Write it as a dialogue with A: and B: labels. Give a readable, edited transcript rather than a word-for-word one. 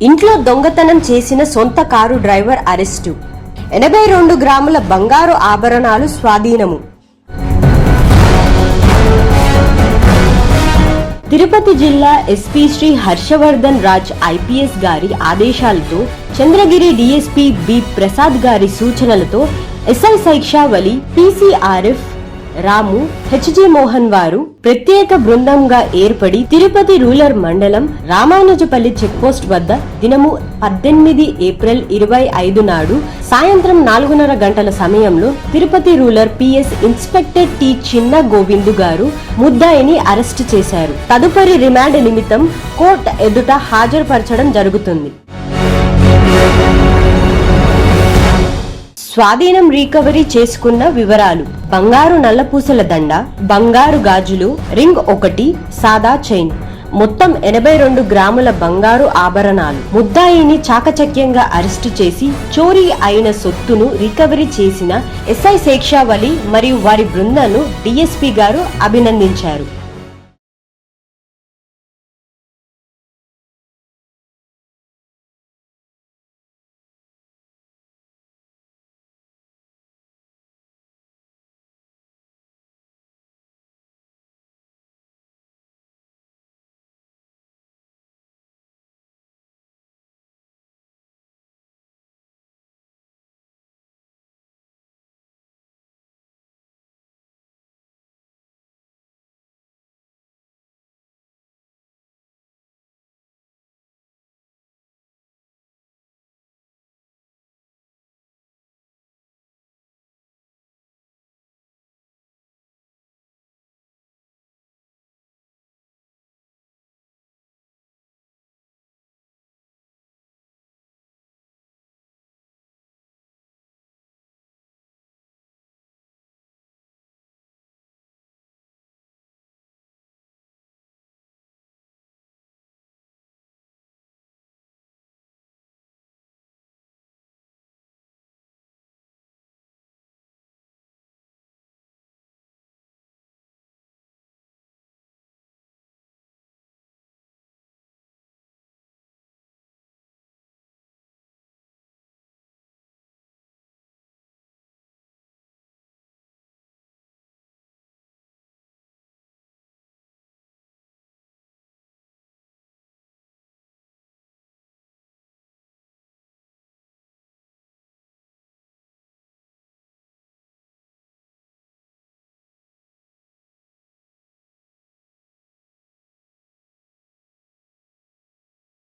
A: ఇంట్లో దొంగతనం చేసిన సొంత కారు డ్రైవర్ అరెస్టు. 82 గ్రాముల బంగారు ఆభరణాలు స్వాధీనము. తిరుపతి జిల్లా ఎస్పీ శ్రీ హర్షవర్ధన్ రాజ్ ఐపీఎస్ గారి ఆదేశాలతో, చంద్రగిరి డీఎస్పీ బి ప్రసాద్ గారి సూచనలతో ఎస్ఐ శైక్షావలి, పీసీఆర్ఎఫ్ రాము, హెచ్జి మోహన్ వారు ప్రత్యేక బృందంగా ఏర్పడి తిరుపతి రూరల్ మండలం రామానుజపల్లి చెక్పోస్ట్ వద్ద దినము 18 ఏప్రిల్ 2025 నాడు సాయంత్రం 4:30 గంటల సమయంలో Tirupati rural PS inspector T చిన్న గోవిందు గారు ముద్దాయిని అరెస్టు చేశారు. తదుపరి రిమాండ్ నిమిత్తం కోర్టు ఎదుట హాజరుపరచడం జరుగుతుంది. స్వాధీనం రికవరీ చేసుకున్న వివరాలు: బంగారు నల్లపూసల దండ, బంగారు గాజులు, రింగ్ 1, సాదా చైన్, మొత్తం 82 గ్రాముల బంగారు ఆభరణాలు. ముద్దాయిని చాకచక్యంగా అరెస్టు చేసి చోరీ అయిన సొత్తును రికవరీ చేసిన ఎస్ఐ శైక్షావలి మరియు వారి బృందాన్ని డీఎస్పీ గారు అభినందించారు.